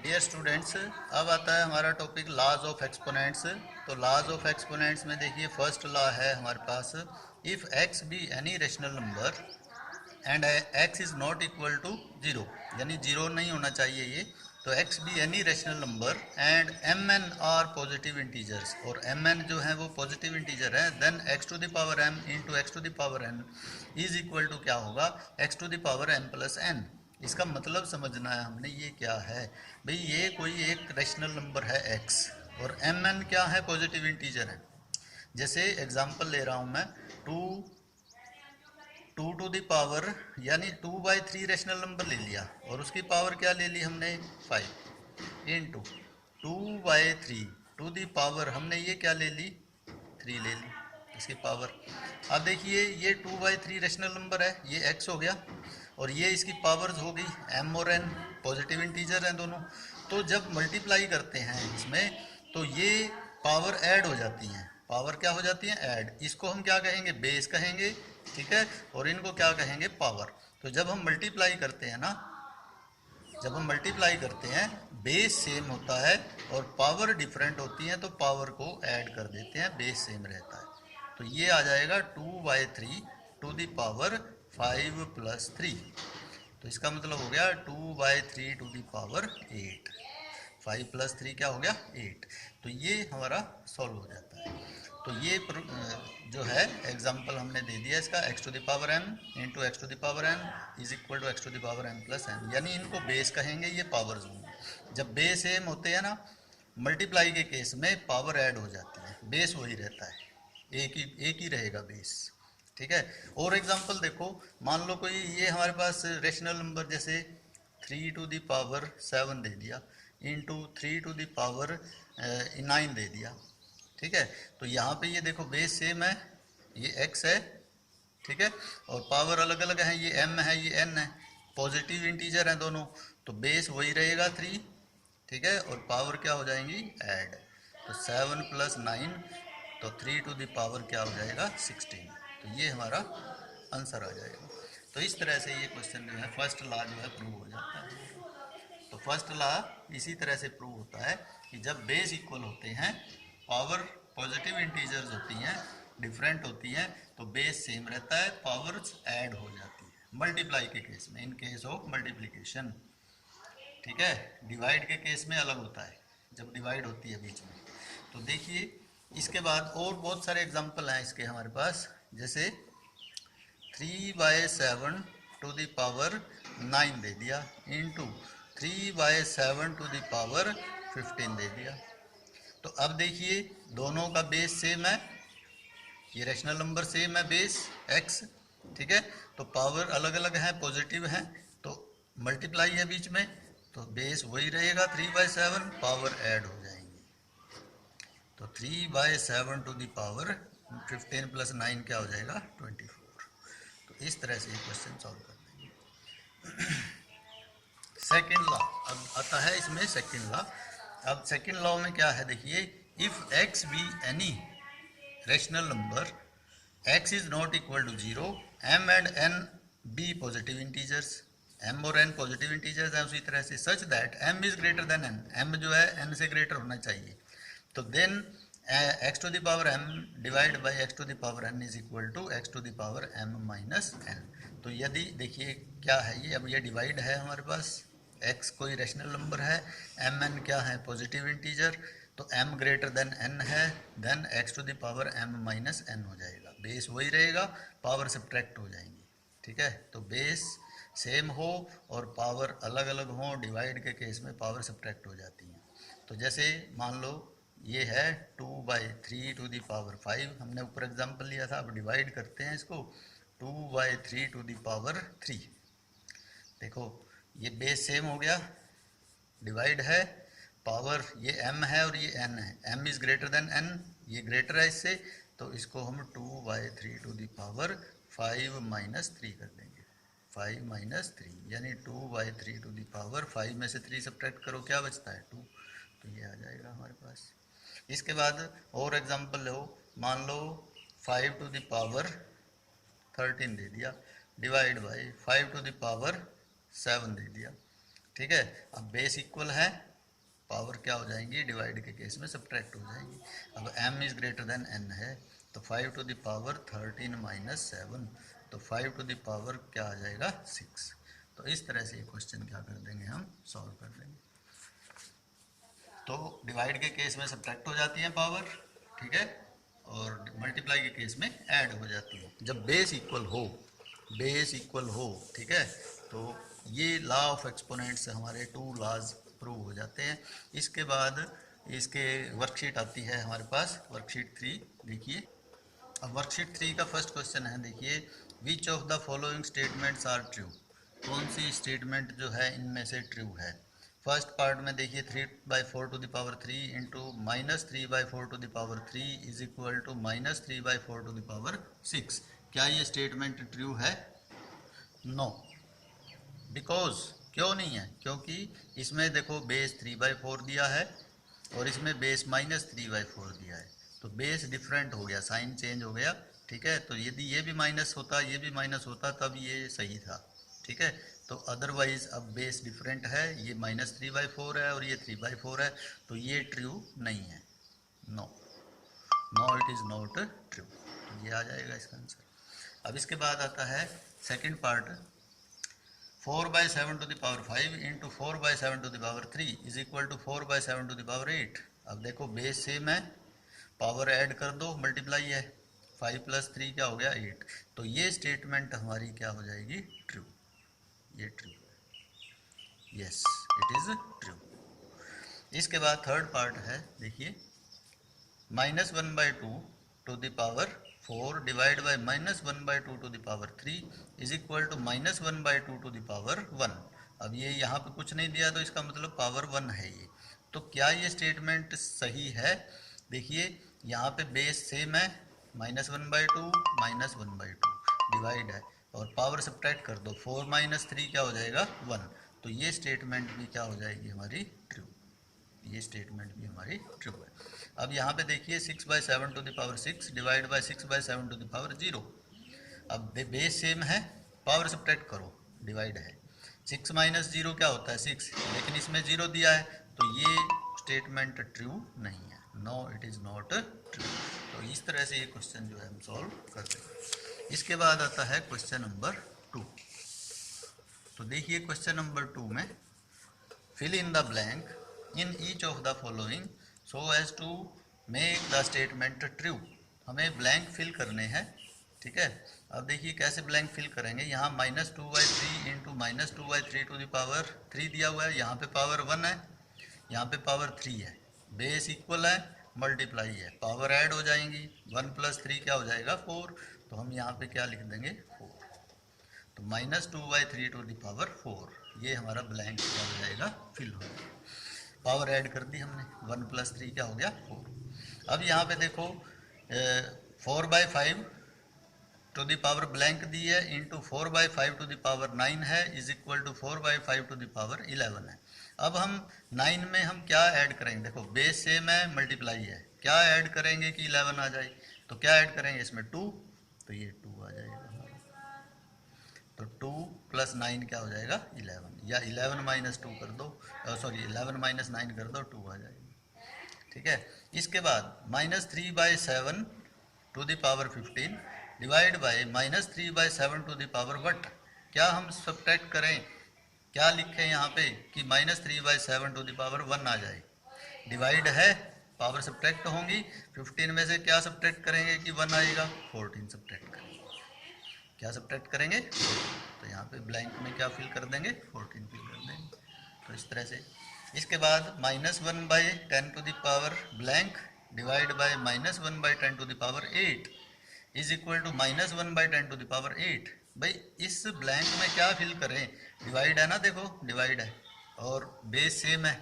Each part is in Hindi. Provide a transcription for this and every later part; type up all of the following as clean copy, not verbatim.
डियर स्टूडेंट्स, अब आता है हमारा टॉपिक लॉज ऑफ एक्सपोनेंट्स। तो लॉज ऑफ एक्सपोनेंट्स में देखिए फर्स्ट लॉ है हमारे पास, if x be any rational number and x is not equal to zero, यानी जीरो नहीं होना चाहिए ये। तो x be any rational number and m n are positive integers, और एम एन जो है वो पॉजिटिव इंटीजर है, then x to the power m into x to the power n is equal to क्या होगा, x to the power m plus n. इसका मतलब समझना है हमने, ये क्या है भाई, ये कोई एक रेशनल नंबर है x, और एम एन क्या है, पॉजिटिव इंटीजर है। जैसे एग्जांपल ले रहा हूँ मैं, two two to the power, यानी 2/3 रेशनल नंबर ले लिया, और उसकी पावर क्या ले ली हमने, 5 इंटू 2/3 टू द पावर, हमने ये क्या ले ली, 3 ले ली इसकी पावर। अब देखिए ये 2/3 रेशनल नंबर है, ये x हो गया, और ये इसकी पावर्स हो गई m और n, पॉजिटिव इंटीजर हैं दोनों। तो जब मल्टीप्लाई करते हैं इसमें, तो ये पावर ऐड हो जाती हैं। पावर क्या हो जाती है, ऐड। इसको हम क्या कहेंगे, बेस कहेंगे, ठीक है, और इनको क्या कहेंगे, पावर। तो जब हम मल्टीप्लाई करते हैं ना, जब हम मल्टीप्लाई करते हैं, बेस सेम होता है और पावर डिफरेंट होती है, तो पावर को ऐड कर देते हैं, बेस सेम रहता है। तो ये आ जाएगा 2/3 टू द पावर 5 प्लस 3। तो इसका मतलब हो गया 2/3 टू द पावर 8। 5 प्लस 3 क्या हो गया, 8। तो ये हमारा सॉल्व हो जाता है। तो ये जो है एग्जाम्पल हमने दे दिया इसका, x to the power m into x to the power n is equal to x to the power m plus n, यानी इनको बेस कहेंगे, ये पावर्स होंगे। जब बेस सेम होते हैं ना, मल्टीप्लाई के केस में पावर ऐड हो जाती है, बेस वही रहता है, एक ही रहेगा बेस, ठीक है। और एग्जांपल देखो, मान लो कोई ये हमारे पास रेशनल नंबर जैसे 3 टू द पावर 7 दे दिया, इंटू 3 टू द पावर 9 दे दिया, ठीक है। तो यहाँ पे ये देखो बेस सेम है, ये x है, ठीक है, और पावर अलग अलग है, ये m है ये n है, पॉजिटिव इंटीजर हैं दोनों, तो बेस वही रहेगा 3, ठीक है, और पावर क्या हो जाएंगी, ऐड। तो 7 प्लस 9, तो 3 टू द पावर क्या हो जाएगा, 16। तो ये हमारा आंसर आ जाएगा। तो इस तरह से ये क्वेश्चन जो है फर्स्ट लॉ जो है प्रूव हो जाता है। तो फर्स्ट लॉ इसी तरह से प्रूव होता है कि जब बेस इक्वल होते हैं, पावर पॉजिटिव इंटीजर्स होती हैं, डिफरेंट होती हैं, तो बेस सेम रहता है, पावर्स ऐड हो जाती है मल्टीप्लाई के केस में, इन केस ऑफ मल्टीप्लिकेशन, ठीक है। डिवाइड के केस में अलग होता है, जब डिवाइड होती है बीच में। तो देखिए इसके बाद और बहुत सारे एग्जाम्पल हैं इसके हमारे पास, जैसे 3/7 टू द पावर 9 दे दिया, इंटू 3/7 टू द पावर 15 दे दिया। तो अब देखिए दोनों का बेस सेम है, ये रेशनल नंबर सेम है, बेस x, ठीक है, तो पावर अलग अलग है, पॉजिटिव है, तो मल्टीप्लाई है बीच में, तो बेस वही रहेगा 3/7, पावर ऐड हो जाएंगी। तो 3/7 टू द पावर 15 प्लस 9 क्या हो जाएगा, 24। तो इस तरह से ये क्वेश्चन सॉल्व कर देंगे। सेकेंड लॉ अब आता है इसमें, सेकेंड लॉ। अब सेकेंड लॉ में क्या है देखिए, if x be any rational number x is not equal to zero, m and n be positive integers, m और n पॉजिटिव इंटीजर्स हैं, उसी तरह से such that m is greater than n, m जो है n से ग्रेटर होना चाहिए, तो then x to the power m divide by x to the power n is equal to x to the power m minus n। तो यदि देखिए क्या है ये, अब ये डिवाइड है हमारे पास, x कोई रेशनल नंबर है, m n क्या है, पॉजिटिव इंटीजर, तो m ग्रेटर देन n है, then x to the power m minus n हो जाएगा, बेस वही रहेगा, पावर सब्ट्रैक्ट हो जाएंगी, ठीक है। तो बेस सेम हो और पावर अलग अलग हो, डिवाइड के केस में पावर सब्ट्रैक्ट हो जाती हैं। तो जैसे मान लो ये है 2/3 टू द पावर 5, हमने ऊपर एग्जांपल लिया था, अब डिवाइड करते हैं इसको, 2/3 टू द पावर 3। देखो ये बेस सेम हो गया, डिवाइड है, पावर ये m है और ये n है, m is greater than n, ये ग्रेटर है इससे, तो इसको हम 2/3 टू द पावर 5 माइनस 3 कर देंगे, 5 माइनस 3, यानी 2/3 टू द पावर 5 में से 3 सब्ट्रैक्ट करो, क्या बचता है, 2। तो ये आ जाएगा हमारे पास। इसके बाद और एग्जांपल लो, मान लो 5 टू द पावर 13 दे दिया, divide by 5 to the power 7 दे दिया, ठीक है। अब बेस इक्वल है, पावर क्या हो जाएंगी, डिवाइड के केस में सब्ट्रैक्ट हो जाएंगी। अब m is greater than n है, तो 5 टू द पावर 13 माइनस 7, तो 5 टू द पावर क्या आ जाएगा 6। तो इस तरह से ये क्वेश्चन क्या कर देंगे, हम सॉल्व कर देंगे। तो डिवाइड के केस में सब्ट्रैक्ट हो जाती है पावर, ठीक है, और मल्टीप्लाई के केस में ऐड हो जाती है जब बेस इक्वल हो, बेस इक्वल हो, ठीक है। तो ये लॉ ऑफ एक्सपोनेंट से हमारे 2 लॉज प्रूव हो जाते हैं। इसके बाद इसके वर्कशीट आती है हमारे पास, वर्कशीट 3 देखिए। अब वर्कशीट 3 का फर्स्ट क्वेश्चन है, देखिए, which of the following statements are true, कौन सी स्टेटमेंट जो है इनमें से ट्रू है। फर्स्ट पार्ट में देखिए 3/4 to the power 3 into minus 3/4 to the power 3 is equal to minus 3/4 to the power 6। क्या ये स्टेटमेंट ट्रू है? नो। बिकॉज, क्यों नहीं है? क्योंकि इसमें देखो बेस 3/4 दिया है और इसमें बेस माइनस 3/4 दिया है, तो बेस डिफरेंट हो गया, साइन चेंज हो गया, ठीक है। तो यदि ये भी माइनस होता, ये भी माइनस होता, तब ये सही था, ठीक है। तो अदरवाइज अब बेस डिफरेंट है, ये माइनस 3/4 है और ये 3/4 है, तो ये ट्रू नहीं है। No, no it is not true, तो ये आ जाएगा इसका आंसर। अब इसके बाद आता है second part, 4/7 to the power 5 into 4/7 to the power 3 is equal to 4/7 to the power 8। अब देखो बेस सेम है, पावर ऐड कर दो, मल्टीप्लाई है, 5 + 3 क्या हो गया 8। तो ये स्टेटमेंट हमारी क्या हो जाएगी, ट्रू, ये ट्रू है, यस इट इज ट्रू। इसके बाद थर्ड पार्ट है, देखिए, -1/2 to the power 4 divide by -1/2 to the power 3 is equal to -1/2 to the power 1। अब ये यहाँ पे कुछ नहीं दिया, तो इसका मतलब पावर 1 है ये। तो क्या ये स्टेटमेंट सही है? देखिए यहाँ पे बेस सेम है, -1/2 -1/2 डिवाइड है और पावर सब्ट्रैक्ट कर दो, 4 - 3 क्या हो जाएगा 1। तो ये स्टेटमेंट भी क्या हो जाएगी हमारी, ट्रू, ये स्टेटमेंट भी हमारी ट्रू है। अब यहाँ पे देखिए 6/7 to the power 6 divide by 6/7 to the power 0। अब बेस सेम है, पावर सब्ट्रैक्ट करो, डिवाइड है, 6 - 0 क्या होता है 6, लेकिन इसमें 0 दिया है, तो ये स्टेटमेंट ट्रू नहीं है, no it is not true. तो इस तरह से ये क्वेश्चन जो है हम सॉल्व करते हैं। इसके बाद आता है क्वेश्चन नंबर 2। तो देखिए क्वेश्चन नंबर 2 में, fill in the blank in each of the following so as to make the statement true. हमें ब्लैंक फिल करने हैं, ठीक है। अब देखिए कैसे ब्लैंक फिल करेंगे, यहाँ -2/3 इंटू -2/3 टू द पावर 3 दिया हुआ है, यहाँ पे पावर 1 है, यहाँ पे पावर 3 है, बेस इक्वल है, मल्टीप्लाई है, पावर ऐड हो जाएंगी, 1 + 3 क्या हो जाएगा 4। तो हम यहाँ पे क्या लिख देंगे 4, तो -2/3 टू द पावर 4, ये हमारा ब्लैंक क्या हो जाएगा, फिल हो जाएगा। पावर ऐड कर दी हमने, 1 + 3 क्या हो गया 4। अब यहाँ पे देखो 4/5 टू द पावर ब्लैंक दी है इंटू 4/5 टू द पावर 9 है is equal to 4/5 to the power 11 है। अब हम 9 में हम क्या ऐड करेंगे, देखो बेस सेम है, मल्टीप्लाई है, क्या ऐड करेंगे कि 11 आ जाए, तो क्या ऐड करेंगे इसमें 2, तो ये 2 आ जाएगा, तो 2 + 9 क्या हो जाएगा 11, या 11 - 2 कर दो, सॉरी 11 - 9 कर दो, 2 आ जाएगा, ठीक है। इसके बाद -3/7 to the power 15 divide by -3/7 to the power what. क्या हम सब्ट्रैक्ट करें, क्या लिखें यहाँ पे कि -3/7 टू द पावर 1 आ जाए, डिवाइड है, पावर सब्ट्रैक्ट होंगी, 15 में से क्या सब्ट्रैक्ट करेंगे कि 1 आएगा, 14 सब्ट्रैक्ट करेंगे, क्या सब्ट्रैक्ट करेंगे, तो यहाँ पे ब्लैंक में क्या फिल कर देंगे 14 फिल कर देंगे, तो इस तरह से। इसके बाद -1/10 to the power blank divide by -1/10 to the power 8 is equal to -1/10 to the power 8। भाई इस ब्लैंक में क्या फिल करें, डिवाइड है ना, देखो डिवाइड है और बेस सेम है,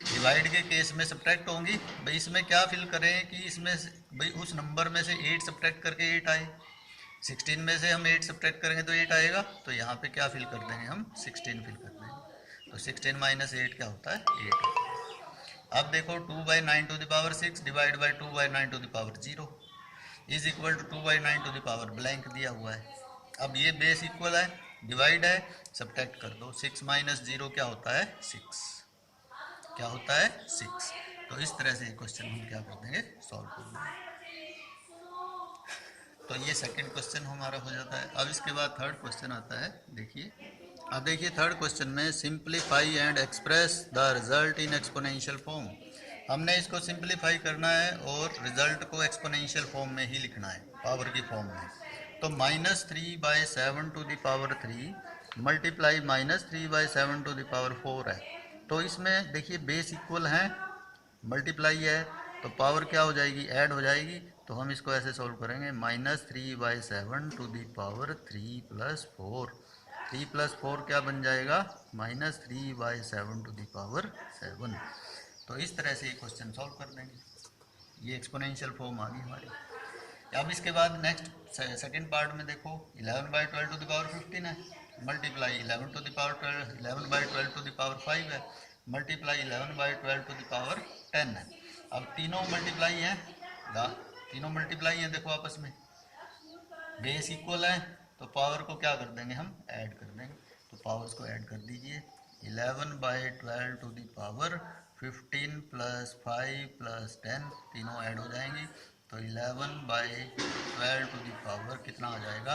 डिवाइड के केस में सब्ट्रैक्ट होंगी, भाई इसमें क्या फिल करें कि इसमें भाई उस नंबर में से 8 सब्ट्रैक्ट करके 8 आए, 16 में से हम 8 सब्ट्रैक्ट करेंगे तो 8 आएगा, तो यहाँ पे क्या फिल कर देंगे हम 16 फिल कर देंगे, तो 16 - 8 क्या होता है 8 होता है। अब देखो 2/9 to the power 6 divide by 2/9 to the power 0 is equal to 2/9 to the power blank दिया हुआ है। अब ये बेस इक्वल है, डिवाइड है, सब्ट्रैक्ट कर दो, 6 - 0 क्या होता है 6, क्या होता है 6। तो इस तरह से ये क्वेश्चन हम क्या कर देंगे, सॉल्व कर देंगे। तो ये सेकंड क्वेश्चन हमारा हो जाता है। अब इसके बाद थर्ड क्वेश्चन आता है, देखिए। अब देखिए थर्ड क्वेश्चन में simplify and express the result in exponential form. हमने इसको सिंप्लीफाई करना है और रिजल्ट को एक्सपोनेंशियल फॉर्म में ही लिखना है, पावर की फॉर्म में। तो -3/7 to the power 3 multiply -3/7 to the power 4 है। तो इसमें देखिए बेस इक्वल है, मल्टीप्लाई है, तो पावर क्या हो जाएगी, ऐड हो जाएगी। तो हम इसको ऐसे सॉल्व करेंगे, -3/7 टू दी पावर 3 + 4। 3 + 4 क्या बन जाएगा, -3/7 टू दी पावर 7। तो इस तरह से ये क्वेश्चन सॉल्व कर देंगे। ये एक्सपोनेंशियल फॉर्म आ गई हमारी। अब इसके बाद नेक्स्ट सेकंड पार्ट में देखो, 11/12 टू द पावर 15 है, multiply 11 to the power 12, 11/12 to the power 5 है, मल्टीप्लाई 11/12 टू द पावर 10 है। अब तीनों मल्टीप्लाई हैं, तीनों मल्टीप्लाई हैं, देखो आपस में बेस इक्वल है, तो पावर को क्या कर देंगे, हम ऐड कर देंगे। तो पावर्स को ऐड कर दीजिए, 11/12 टू द पावर 15 + 5 + 10, तीनों ऐड हो जाएंगी। तो 11/12 टू द पावर कितना आ जाएगा,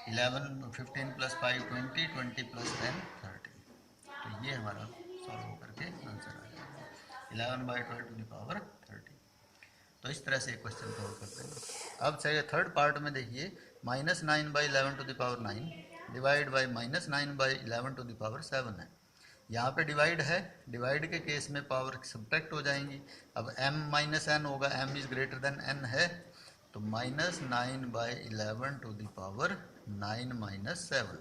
11, 15 + 5 20, 20 + 10 30। तो ये हमारा सॉल्व करके आंसर आ जाएगा, 11/12 टू द पावर 30। तो इस तरह से क्वेश्चन सॉल्व करते हैं। अब चाहिए थर्ड पार्ट में, देखिए -9/11 to the power 9 divide by -9/11 to the power 7 है। यहाँ पे डिवाइड है, डिवाइड के केस में पावर सब्ट्रैक्ट हो जाएंगी। अब m - n होगा, m is greater than n है, तो -9/11 टू द पावर 9 - 7।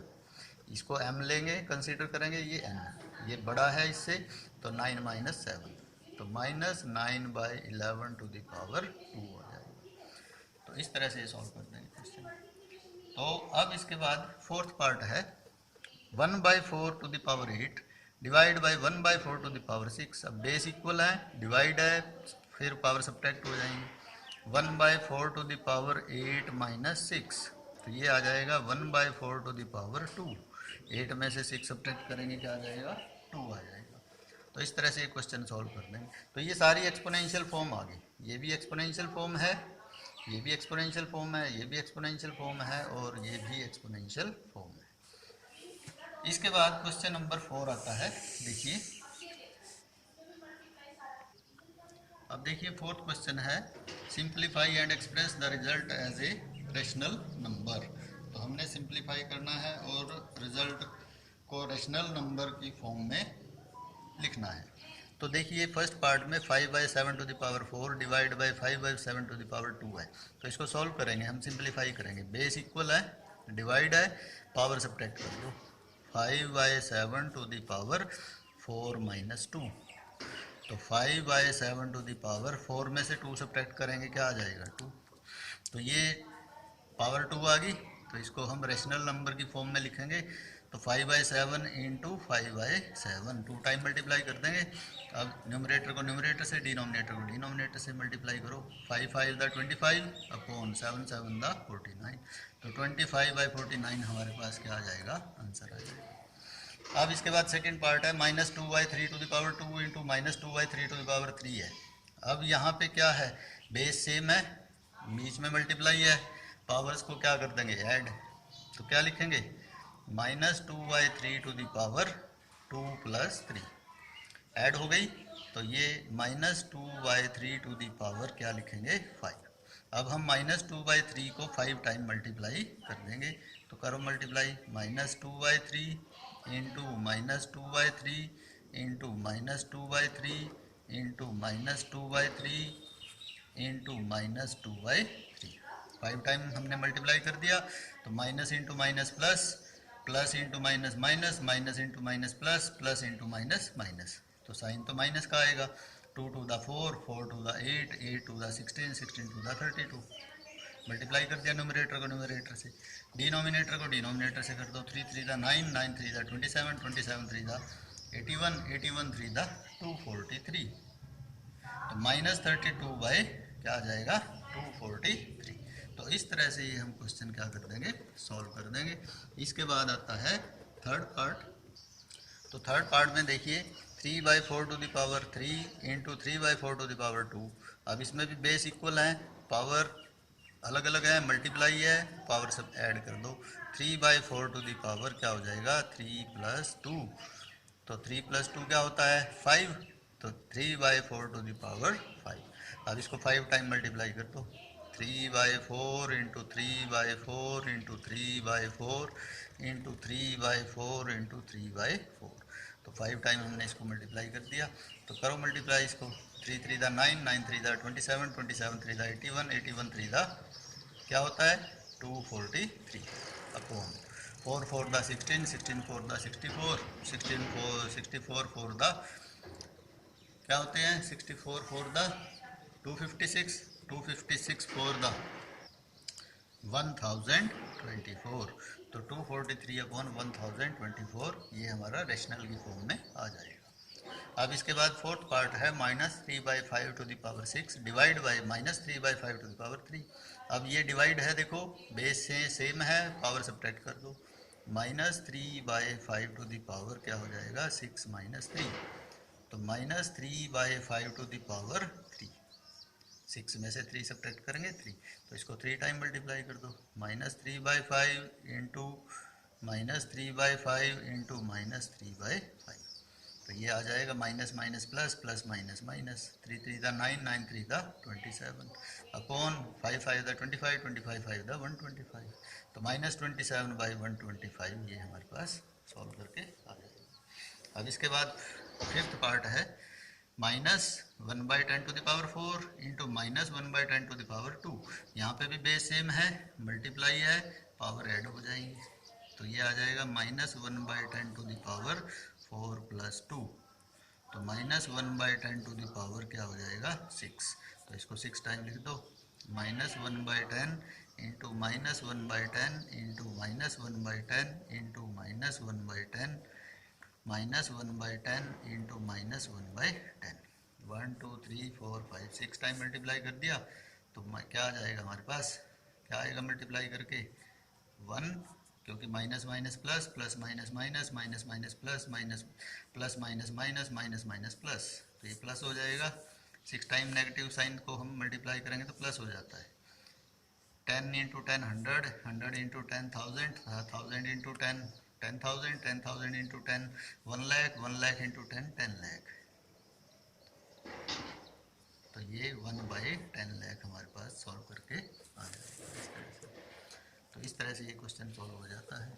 इसको m लेंगे, कंसीडर करेंगे, ये n ये बड़ा है इससे, तो 9 - 7, तो -9/11 टू द पावर 2 आ जाएगा। तो इस तरह से ये सॉल्व कर देंगे क्वेश्चन। तो अब इसके बाद फोर्थ पार्ट है, 1/4 to the power 8 divide by 1/4 to the power 6। अब बेस इक्वल है, डिवाइड है, फिर पावर सब्ट्रैक्ट हो जाएंगे। 1/4 टू द पावर 8 - 6, तो ये आ जाएगा 1/4 टू द पावर 2। 8 में से 6 सब्ट्रैक्ट करेंगे, क्या आ जाएगा, 2 आ जाएगा। तो इस तरह से ये क्वेश्चन सॉल्व कर देंगे। तो ये सारी एक्सपोनेंशियल फॉर्म आ गई, ये भी एक्सपोनेंशियल फॉर्म है, ये भी एक्सपोनेंशियल फॉर्म है, ये भी एक्सपोनेंशियल फॉर्म है, और ये भी एक्सपोनेंशियल फॉर्म है। इसके बाद क्वेश्चन नंबर 4 आता है, देखिए। अब देखिए फोर्थ क्वेश्चन है, simplify and express the result as a rational number. तो हमने सिंप्लीफाई करना है और रिजल्ट को रेशनल नंबर की फॉर्म में लिखना है। तो देखिए फर्स्ट पार्ट में 5/7 to the power 4 divide by 5/7 to the power 2 है। तो इसको सॉल्व करेंगे, हम सिंप्लीफाई करेंगे, बेस इक्वल है, डिवाइड है, पावर सब्ट्रैक्ट कर दो, 5/7 टू द पावर 4 - 2। तो 5/7 टू द पावर 4 में से 2 सब्ट्रैक्ट करेंगे, क्या आ जाएगा, 2। तो ये पावर 2 आ गई, तो इसको हम रेशनल नंबर की फॉर्म में लिखेंगे। तो 5/7 इंटू 5/7, 2 टाइम मल्टीप्लाई कर देंगे। अब न्यूमरेटर को न्यूमरेटर से, डिनोमिनेटर को डिनोमिनेटर से मल्टीप्लाई करो। 5 5 दा 25 अपॉन 7 7 दा 49। तो 25/49 हमारे पास क्या आ जाएगा, आंसर आ जाएगा। अब इसके बाद सेकंड पार्ट है, -2/3 to the power 2 into -2/3 to the power 3 है। अब यहाँ पे क्या है, बेस सेम है, बीच में मल्टीप्लाई है, पावर्स को क्या कर देंगे, ऐड। तो क्या लिखेंगे, -2/3 टू द पावर 2 + 3 ऐड हो गई। तो ये -2/3 टू द पावर क्या लिखेंगे, 5। अब हम -2/3 को 5 टाइम मल्टीप्लाई कर देंगे। तो करो multiply, -2/3 into -2/3 into -2/3 into -2/3 into -2/3, 5 time हमने मल्टीप्लाई कर दिया। तो minus into minus plus, plus into minus minus, minus into minus plus, plus into minus minus. तो साइन तो माइनस का आएगा। 2 2 दा 4, 4 2 दा 8, 8 2 दा 16, 16 2 दा 32। मल्टीप्लाई कर दिया न्यूमरेटर को न्यूमरेटर से, डिनोमिनेटर को डिनोमिनेटर से कर दो। 3 3 दा 9, 9 3 दा 27, 27 3 दा 81, 81 3 दा 243। तो -32 बाई क्या आ जाएगा, 243। तो इस तरह से ये हम क्वेश्चन क्या कर देंगे, सॉल्व कर देंगे। इसके बाद आता है थर्ड पार्ट। तो थर्ड पार्ट में देखिए 3/4 to the power 3 into 3/4 to the power 2। अब इसमें भी बेस इक्वल है, पावर अलग अलग है, मल्टीप्लाई है, पावर सब ऐड कर दो। 3/4 टू द पावर क्या हो जाएगा 3 + 2, तो 3 + 2 क्या होता है 5, तो 3/4 टू द पावर 5। अब इसको 5 टाइम मल्टीप्लाई कर दो, 3/4 इंटू 3/4 इंटू 3/4 इंटू 3/4 इंटू 3/4, तो 5 टाइम हमने इसको मल्टीप्लाई कर दिया। तो करो मल्टीप्लाई इसको, 3 3 दा 9, 9 3 दा 27, 27 3 दा 81, 81 3 दा क्या होता है 243 अपॉन 4 4 दा 16, 16 4 दा 64, 64 4 दा क्या होते हैं 64 4 दा 256, 256 4 दा 1024, तो 243 अपॉन 1024 ये हमारा रेशनल की फॉर्म में आ जाएगा। अब इसके बाद फोर्थ पार्ट है -3/5 to the power 6 divide by -3/5 to the power 3। अब ये डिवाइड है, देखो बेस से सेम है, पावर सब्ट्रैक्ट कर दो, -3/5 टू द पावर क्या हो जाएगा 6 - 3, तो -3/5 टू द पावर 3, 6 में से 3 सब्ट्रैक्ट करेंगे 3, तो इसको 3 टाइम मल्टीप्लाई कर दो, -3/5 इंटू -3/5 इंटू -3/5, तो ये आ जाएगा minus minus plus, plus minus minus, 3 3 दा 9, 9 3 दा 27 अपॉन 5 5 दा 25, 25 5 दा 125, तो -27/125 ये हमारे पास सॉल्व करके आ जाएगा। अब इसके बाद फिफ्थ पार्ट है -1/10 to the power 4 into -1/10 to the power 2। यहाँ पे भी बेस सेम है, मल्टीप्लाई है, पावर ऐड हो जाएंगे, तो ये आ जाएगा -1/10 टू द पावर 4 + 2, तो -1/10 टू द पावर क्या हो जाएगा 6, तो इसको 6 टाइम लिख दो, -1/10 into -1/10 into -1/10 into -1/10 -1/10 into -1/10, 1 2 3 4 5 6 time multiply कर दिया, तो क्या आ जाएगा हमारे पास, क्या आएगा मल्टीप्लाई करके 1, क्योंकि minus minus plus, plus minus minus, minus minus plus, minus plus minus minus, minus minus plus, तो ये प्लस हो जाएगा। 6 टाइम नेगेटिव साइन को हम मल्टीप्लाई करेंगे तो प्लस हो जाता है। 10 into 10 100, 100 into 10 1000, 1000 into 10 10,000, 10,000 into 10 1 lakh, 1 lakh into 10 10 lakh, तो ये 1/10 लाख हमारे पास सॉल्व करके आ जाएगा इस तरह से। तो इस तरह से ये क्वेश्चन सॉल्व हो जाता है।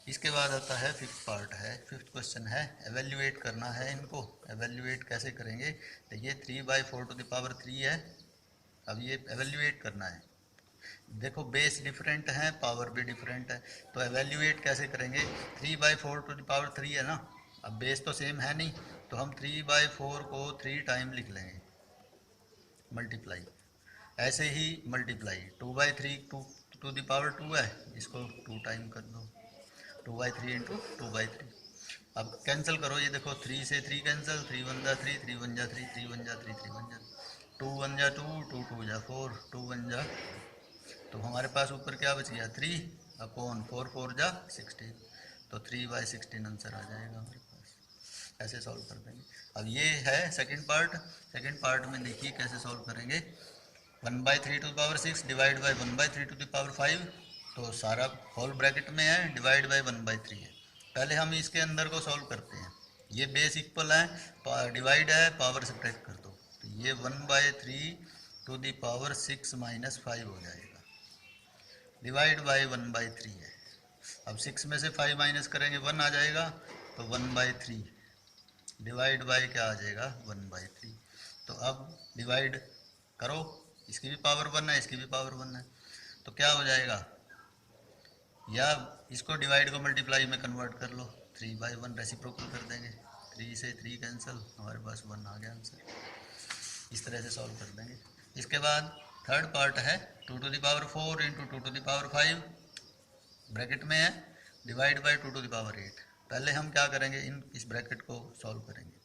इसके बाद आता है फिफ्थ पार्ट है, फिफ्थ क्वेश्चन है एवेल्यूएट करना है इनको। एवेल्यूएट कैसे करेंगे, तो ये 3/4 टू द पावर 3 है, अब ये एवेल्यूएट करना है। देखो बेस डिफरेंट है, पावर भी डिफरेंट है, तो एवेल्यूएट कैसे करेंगे, 3/4 टू द पावर 3 है ना, अब बेस तो सेम है नहीं, तो हम 3/4 को 3 टाइम लिख लेंगे मल्टीप्लाई, ऐसे ही मल्टीप्लाई 2/3 टू द पावर 2 है, इसको 2 टाइम कर दो, 2/3 इंटू 2/3। अब कैंसिल करो, ये देखो 3 से 3 कैंसिल, 3 1 जा 3, 3 1 जा 3, 3 1 जा 3, 3 1 जा 2 1 जा 2, 2 2 जा 4, 2 1 जा, तो हमारे पास ऊपर क्या बच गया 3 अपॉन 4 4 जा 16, तो 3/16 आंसर आ जाएगा हमारे पास। ऐसे सॉल्व कर देंगे। अब ये है सेकंड पार्ट, सेकंड पार्ट में देखिए कैसे सॉल्व करेंगे। 1/3 to the power 6 divide by 1/3 to the power 5, तो सारा होल ब्रैकेट में है, डिवाइड बाई 1/3 है। पहले हम इसके अंदर को सॉल्व करते हैं, ये बेस इक्वल है, डिवाइड है, पावर सब्ट्रैक्ट कर दो, तो ये 1/3 टू द पावर 6 - 5 हो जाएगा, डिवाइड बाई 1/3 है। अब 6 में से 5 माइनस करेंगे 1 आ जाएगा, तो 1/3 डिवाइड बाई क्या आ जाएगा 1/3। तो अब डिवाइड करो, इसकी भी पावर 1 है, इसकी भी पावर 1 है, तो क्या हो जाएगा, या इसको डिवाइड को मल्टीप्लाई में कन्वर्ट कर लो, 3/1 रेसिप्रोकल कर देंगे, 3 से 3 कैंसिल, हमारे पास 1 आ गया आंसर। इस तरह से सॉल्व कर देंगे। इसके बाद थर्ड पार्ट है 2 to the power 4 into 2 to the power 5 bracket में है, divide by 2 to the power 8। पहले हम क्या करेंगे, इस ब्रैकेट को सॉल्व करेंगे,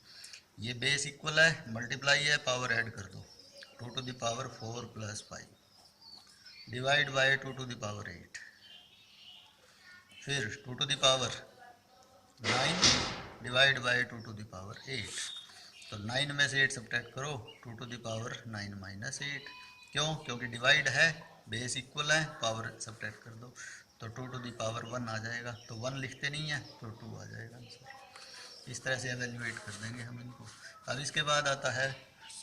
ये बेस इक्वल है, मल्टीप्लाई है, पावर ऐड कर दो, 2 to the power 4 + 5 divide by 2 to the power 8, फिर 2 to the power 9 divide by 2 to the power 8। तो 9 में से 8 सब्ट्रैक्ट करो, 2 टू द पावर 9 माइनस 8। क्यों? क्योंकि डिवाइड है, बेस इक्वल है, पावर सब्ट्रैक्ट कर दो तो 2 टू द पावर 1 आ जाएगा। तो 1 लिखते नहीं है तो 2 आ जाएगा आंसर। इस तरह से एवेल्यूएट कर देंगे हम इनको। अब इसके बाद आता है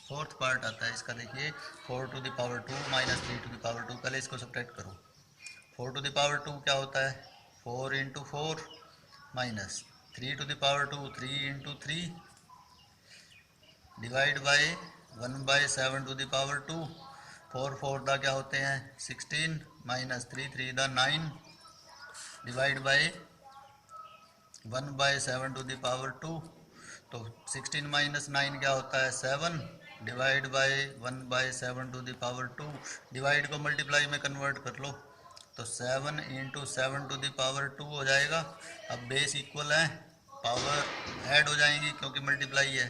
फोर्थ पार्ट आता है इसका, देखिए 4 to the power 2 minus 3 to the power 2। पहले इसको सब्ट्रैक्ट करो। 4 टू द पावर 2 क्या होता है? 4 into 4 minus 3 to the power 2 3 into 3 divide by 1 by 7 to the power 2। 4 4 दा क्या होते हैं? 16 माइनस 3 3 दा 9 divide by 1 by 7 to the power 2। तो 16 माइनस 9 क्या होता है? 7 divide by 1 by 7 to the power 2। Divide को मल्टीप्लाई में कन्वर्ट कर लो तो 7 इंटू 7 टू द पावर 2 हो जाएगा। अब बेस इक्वल है, पावर ऐड हो जाएंगी क्योंकि मल्टीप्लाई है।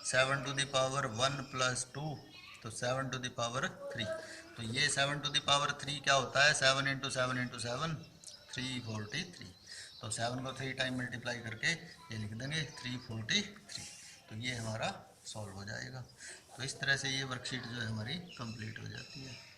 7 टू द पावर 1 प्लस 2 तो 7 टू द पावर 3। तो ये 7 टू द पावर 3 क्या होता है? 7 इंटू 7 इंटू 7 343। तो 7 को 3 टाइम मल्टीप्लाई करके ये लिख देंगे 343। तो ये हमारा सॉल्व हो जाएगा। तो इस तरह से ये वर्कशीट जो है हमारी कंप्लीट हो जाती है।